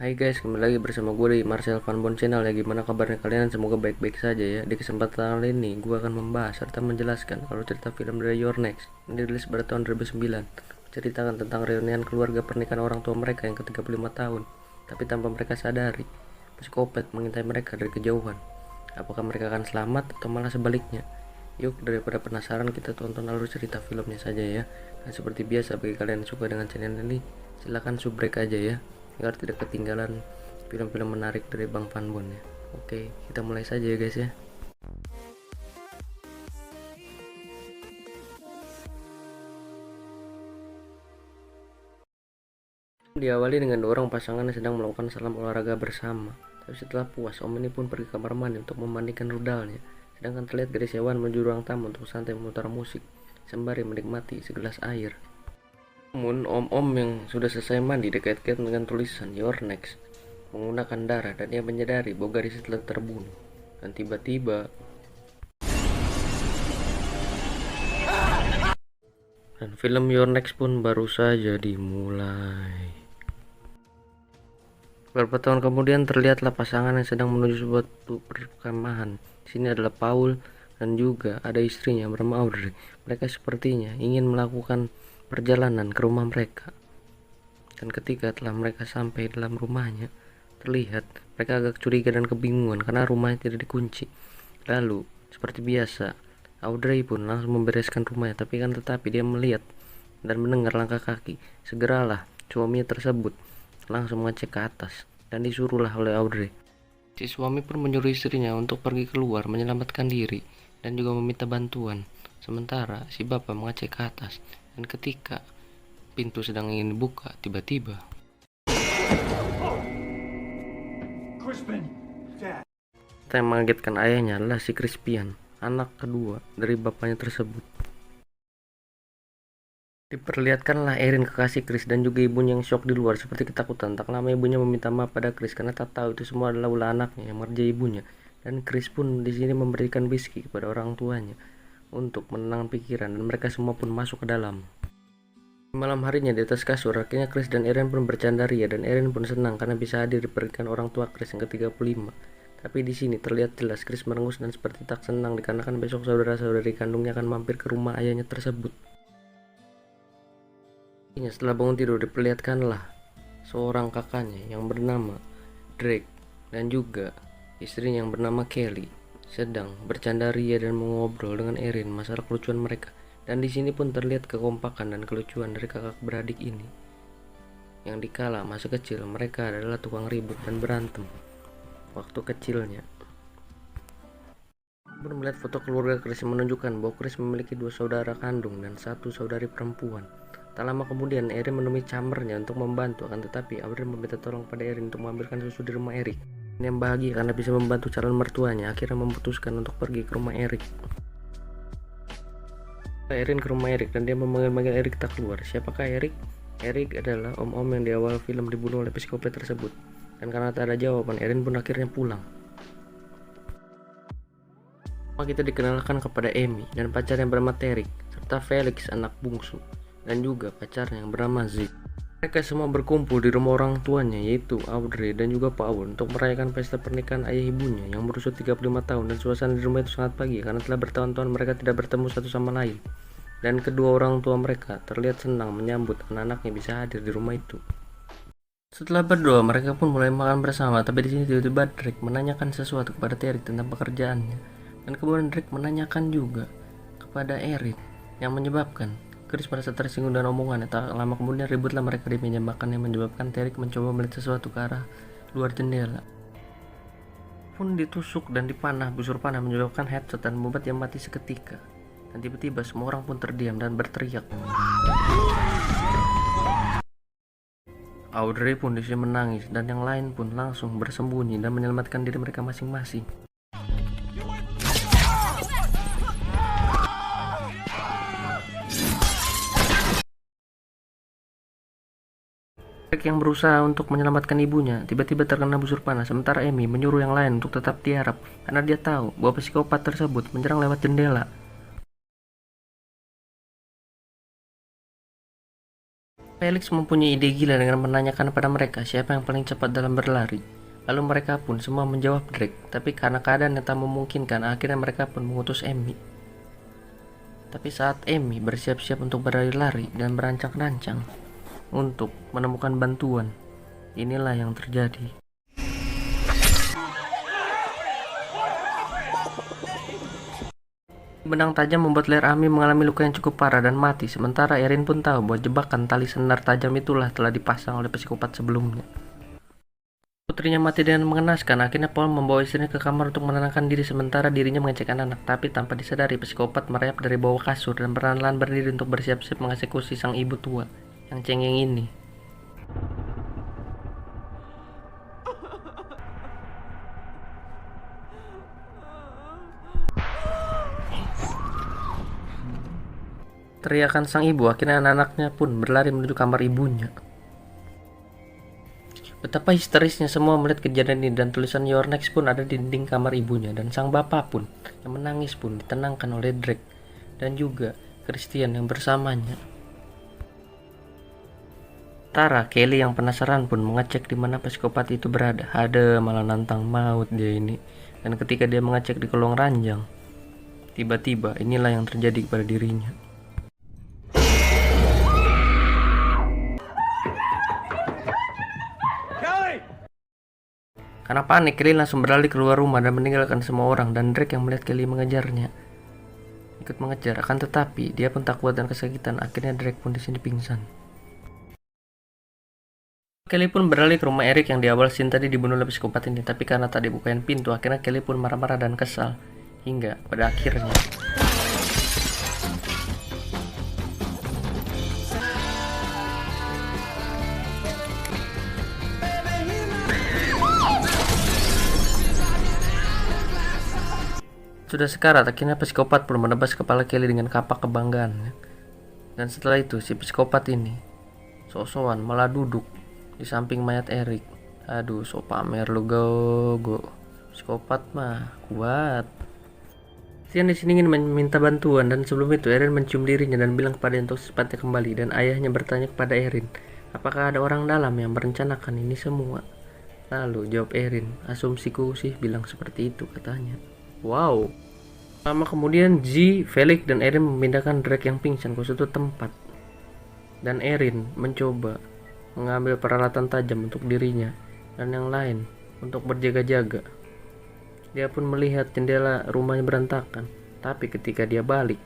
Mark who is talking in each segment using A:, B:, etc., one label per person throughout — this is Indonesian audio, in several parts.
A: Hai guys, kembali lagi bersama gue di Marcel Vanbon Channel ya. Gimana kabarnya kalian? Semoga baik-baik saja ya. Di kesempatan kali ini gue akan membahas serta menjelaskan kalau cerita film dari Your Next yang dirilis pada tahun 2009 menceritakan tentang reunian keluarga pernikahan orang tua mereka yang ke-35 tahun, tapi tanpa mereka sadari psikopat mengintai mereka dari kejauhan. Apakah mereka akan selamat atau malah sebaliknya? Yuk, daripada penasaran, kita tonton alur cerita filmnya saja ya. Dan seperti biasa, bagi kalian yang suka dengan channel ini, silahkan subrek aja ya, agar tidak ketinggalan film-film menarik dari Bang Fanbon ya. Oke, kita mulai saja ya guys ya. Diawali dengan dua orang pasangan yang sedang melakukan salam olahraga bersama. Tapi setelah puas, om ini pun pergi ke kamar mandi untuk memandikan rudalnya. Sedangkan terlihat gadis hewan menuju ruang tamu untuk santai memutar musik sembari menikmati segelas air. Namun om-om yang sudah selesai mandi dikait-kait dengan tulisan Your Next menggunakan darah, dan ia menyadari bahwa gadis telah terbunuh. Dan tiba-tiba film Your Next pun baru saja dimulai. Beberapa tahun kemudian terlihatlah pasangan yang sedang menuju sebuah perkemahan. Di sini adalah Paul dan juga ada istrinya bernama Audrey. Mereka sepertinya ingin melakukan perjalanan ke rumah mereka. Dan ketika telah mereka sampai dalam rumahnya, terlihat mereka agak curiga dan kebingungan karena rumahnya tidak dikunci. Lalu, seperti biasa, Audrey pun langsung membereskan rumahnya, tetapi dia melihat dan mendengar langkah kaki. Segeralah suaminya tersebut langsung mengecek ke atas dan disuruhlah oleh Audrey. Si suami pun menyuruh istrinya untuk pergi keluar menyelamatkan diri dan juga meminta bantuan. Sementara si bapak mengecek ke atas, dan ketika pintu sedang ingin dibuka, tiba-tiba yang mengagetkan ayahnya adalah si Crispian, anak kedua dari bapaknya tersebut. Diperlihatkanlah Erin, kekasih Chris, dan juga ibunya yang syok di luar seperti ketakutan. Tak lama ibunya meminta maaf pada Chris karena tak tahu itu semua adalah ulah anaknya yang mengerjai ibunya. Dan Chris pun di sini memberikan whisky kepada orang tuanya untuk menenangkan pikiran, dan mereka semua pun masuk ke dalam. Malam harinya di atas kasur, akhirnya Chris dan Erin pun bercanda ria, dan Erin pun senang karena bisa hadir di pernikahan orang tua Chris yang ke-35. Tapi di sini terlihat jelas Chris merengus dan seperti tak senang dikarenakan besok saudara-saudari kandungnya akan mampir ke rumah ayahnya tersebut. Setelah bangun tidur, diperlihatkanlah seorang kakaknya yang bernama Drake dan juga istrinya yang bernama Kelly sedang bercanda ria dan mengobrol dengan Erin masalah kelucuan mereka. Dan di sini pun terlihat kekompakan dan kelucuan dari kakak beradik ini, yang dikala masa kecil mereka adalah tukang ribut dan berantem waktu kecilnya. Pun melihat foto keluarga Chris yang menunjukkan bahwa Chris memiliki dua saudara kandung dan satu saudari perempuan. Tak lama kemudian Erin menemui Chambernya untuk membantu, akan tetapi Audrey meminta tolong pada Erin untuk mengambilkan susu di rumah Eric. Yang bahagia karena bisa membantu calon mertuanya akhirnya memutuskan untuk pergi ke rumah Eric. Erin ke rumah Eric dan dia memanggil-manggil Eric tak keluar. Siapakah Eric? Eric adalah om-om yang di awal film dibunuh oleh psikopat tersebut. Dan karena tak ada jawaban, Erin pun akhirnya pulang. Kita dikenalkan kepada Amy dan pacar yang bernama Terry, serta Felix anak bungsu, dan juga pacarnya yang bernama Zeke. Mereka semua berkumpul di rumah orang tuanya, yaitu Audrey dan juga Paul, untuk merayakan pesta pernikahan ayah ibunya yang berusia 35 tahun. Dan suasana di rumah itu sangat bahagia karena telah bertahun-tahun mereka tidak bertemu satu sama lain. Dan kedua orang tua mereka terlihat senang menyambut anak-anaknya bisa hadir di rumah itu. Setelah berdoa, mereka pun mulai makan bersama. Tapi di sini tiba-tiba Drake menanyakan sesuatu kepada Terry tentang pekerjaannya, dan kemudian Drake menanyakan juga kepada Erin, yang menyebabkan Chris merasa tersinggung dan omongannya. Tak lama kemudian ributlah mereka di meja makan yang menyebabkan Terry mencoba melihat sesuatu ke arah luar jendela. Pun ditusuk dan dipanah busur panah menyebabkan headshot dan membuat dia mati seketika. Dan tiba-tiba semua orang pun terdiam dan berteriak. Audrey pun di sini menangis dan yang lain pun langsung bersembunyi dan menyelamatkan diri mereka masing-masing. Drake yang berusaha untuk menyelamatkan ibunya tiba-tiba terkena busur panah, sementara Amy menyuruh yang lain untuk tetap tiarap karena dia tahu bahwa psikopat tersebut menyerang lewat jendela. Felix mempunyai ide gila dengan menanyakan pada mereka siapa yang paling cepat dalam berlari. Lalu mereka pun semua menjawab Drake, tapi karena keadaan yang tak memungkinkan, akhirnya mereka pun mengutus Amy. Tapi saat Amy bersiap-siap untuk berlari-lari dan berancang-rancang untuk menemukan bantuan, inilah yang terjadi. Benang tajam membuat leher Amy mengalami luka yang cukup parah dan mati, sementara Erin pun tahu bahwa jebakan tali senar tajam itulah telah dipasang oleh psikopat sebelumnya. Putrinya mati dengan mengenaskan, akhirnya Paul membawa istrinya ke kamar untuk menenangkan diri sementara dirinya mengecek anak, tapi tanpa disadari psikopat merayap dari bawah kasur dan perlahan-lahan berdiri untuk bersiap-siap mengeksekusi sang ibu tua yang cengeng ini. Teriakan sang ibu, akhirnya anak-anaknya pun berlari menuju kamar ibunya. Betapa histerisnya semua melihat kejadian ini, dan tulisan "Your Next" pun ada di dinding kamar ibunya, dan sang bapak pun yang menangis pun ditenangkan oleh Drake dan juga Christian yang bersamanya. Tara, Kelly yang penasaran pun mengecek di mana psikopat itu berada. Ada malah nantang maut dia ini. Dan ketika dia mengecek di kolong ranjang, tiba-tiba inilah yang terjadi kepada dirinya. Karena panik, Kelly langsung berlari keluar rumah dan meninggalkan semua orang, dan Drake yang melihat Kelly mengejarnya ikut mengejar, akan tetapi dia pun tak kuat dan kesakitan. Akhirnya Drake pun di sini pingsan. Kelly pun beralih ke rumah Eric yang di awal scene tadi dibunuh oleh psikopat ini, tapi karena tak dibukain pintu, akhirnya Kelly pun marah-marah dan kesal hingga pada akhirnya sudah sekarat. Akhirnya psikopat pun menebas kepala Kelly dengan kapak kebanggaan. Dan setelah itu si psikopat ini sok-sokan malah duduk di samping mayat Eric. Aduh, so pamer lu go. Psikopat mah kuat. Sian di sini ingin meminta bantuan, dan sebelum itu Erin mencium dirinya dan bilang kepada untuk secepatnya kembali, dan ayahnya bertanya kepada Erin, apakah ada orang dalam yang merencanakan ini semua? Lalu jawab Erin, asumsiku sih bilang seperti itu katanya. Wow. Lama kemudian Z, Felix, dan Erin memindahkan Drake yang pingsan ke suatu tempat. Dan Erin mencoba mengambil peralatan tajam untuk dirinya dan yang lain untuk berjaga-jaga. Dia pun melihat jendela rumahnya berantakan, tapi ketika dia balik,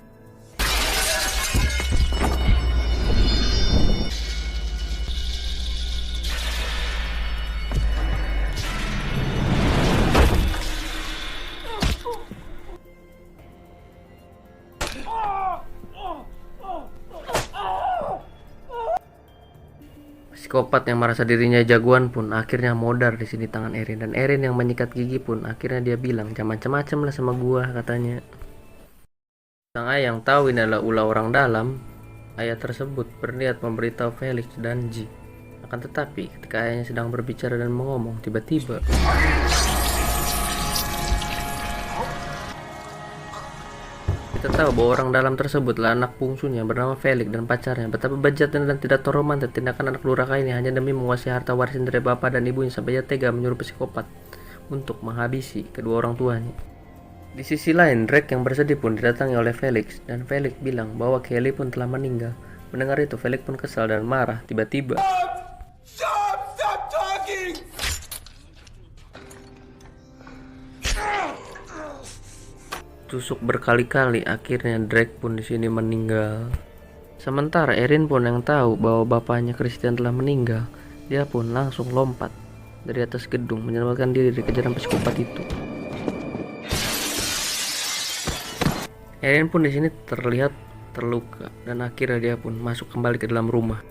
A: psikopat yang merasa dirinya jagoan pun akhirnya modar di sini tangan Erin, dan Erin yang menyikat gigi pun akhirnya dia bilang, "Jangan macam-macam lah sama gua," katanya. Sang ayah yang tahu ini adalah ulah orang dalam, ayah tersebut berniat memberitahu Felix dan G. Akan tetapi ketika ayahnya sedang berbicara dan mengomong, tiba-tiba kita tahu bahwa orang dalam tersebutlah anak bungsunya bernama Felix dan pacarnya. Betapa bejatnya dan tidak romantis tindakan anak durhaka ini hanya demi menguasai harta warisan dari bapak dan ibunya, sampai ia tega menyuruh psikopat untuk menghabisi kedua orang tuanya. Di sisi lain, Drake yang bersedih pun didatangi oleh Felix, dan Felix bilang bahwa Kelly pun telah meninggal. Mendengar itu, Felix pun kesal dan marah. Tiba-tiba Stop talking! Tusuk berkali-kali, akhirnya Drake pun di sini meninggal. Sementara Erin pun yang tahu bahwa bapaknya Christian telah meninggal, dia pun langsung lompat dari atas gedung menyelamatkan diri dari kejaran psikopat itu. Erin pun di sini terlihat terluka, dan akhirnya dia pun masuk kembali ke dalam rumah.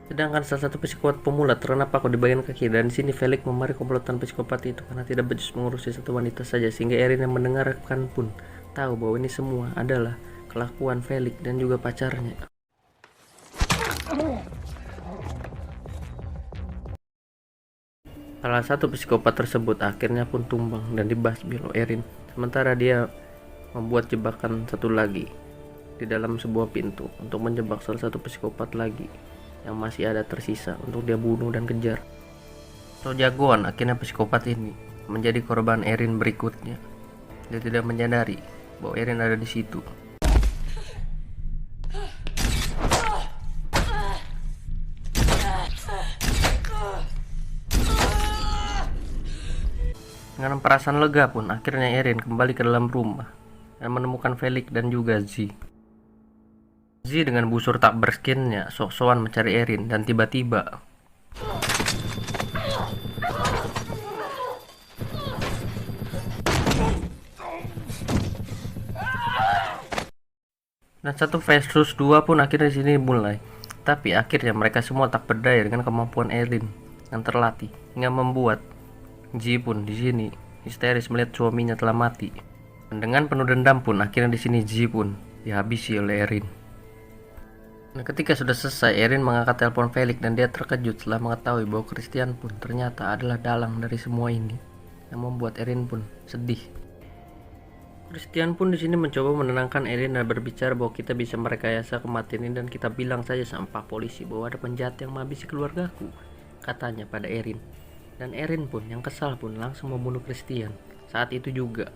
A: Sedangkan salah satu psikopat pemula terkena paku di bagian kaki, dan di sini Felix memari komplotan psikopat itu karena tidak becus mengurusi satu wanita saja, sehingga Erin yang mendengarkan pun tahu bahwa ini semua adalah kelakuan Felix dan juga pacarnya. Salah satu psikopat tersebut akhirnya pun tumbang dan dibasmi oleh Erin, sementara dia membuat jebakan satu lagi di dalam sebuah pintu untuk menjebak salah satu psikopat lagi yang masih ada tersisa untuk dia bunuh dan kejar. So jagoan, akhirnya psikopat ini menjadi korban Erin berikutnya. Dia tidak menyadari bahwa Erin ada di situ. Dengan perasaan lega pun akhirnya Erin kembali ke dalam rumah dan menemukan Felix dan juga Z. Z dengan busur tak berskinnya sok-sokan mencari Erin dan tiba-tiba dan satu versus dua pun akhirnya di sini mulai. Tapi akhirnya mereka semua tak berdaya dengan kemampuan Erin yang terlatih hingga membuat Ji pun di sini histeris melihat suaminya telah mati. Dan dengan penuh dendam pun akhirnya di sini Ji pun dihabisi oleh Erin. Nah, ketika sudah selesai, Erin mengangkat telepon Felix dan dia terkejut setelah mengetahui bahwa Christian pun ternyata adalah dalang dari semua ini, yang membuat Erin pun sedih. Christian pun di sini mencoba menenangkan Erin dan berbicara bahwa kita bisa merekayasa kematian ini dan kita bilang saja sama Pak Polisi bahwa ada penjahat yang menghabisi keluargaku, katanya pada Erin. Dan Erin pun yang kesal pun langsung membunuh Christian saat itu juga.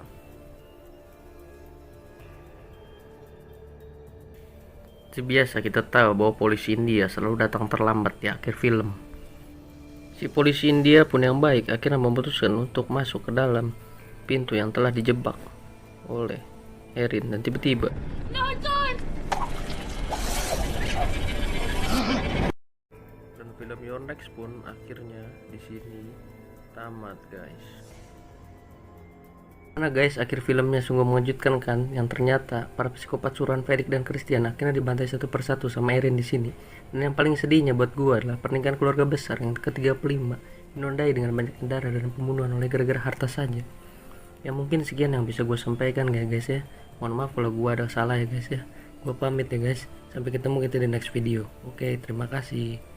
A: Seperti biasa kita tahu bahwa polisi India selalu datang terlambat di akhir film. Si polisi India pun yang baik akhirnya memutuskan untuk masuk ke dalam pintu yang telah dijebak oleh Erin dan tiba-tiba dan film Your Next pun akhirnya di sini tamat, guys. Karena guys, akhir filmnya sungguh mengejutkan kan, yang ternyata para psikopat suruhan Felix dan Christian akhirnya dibantai satu persatu sama Erin di sini. Dan yang paling sedihnya buat gua adalah pernikahan keluarga besar yang ke-35 dinodai dengan banyak darah dan pembunuhan oleh gara-gara harta saja. Ya mungkin sekian yang bisa gue sampaikan ya guys ya. Mohon maaf kalau gue ada salah ya guys ya. Gue pamit ya guys. Sampai ketemu kita di next video. Oke, terima kasih.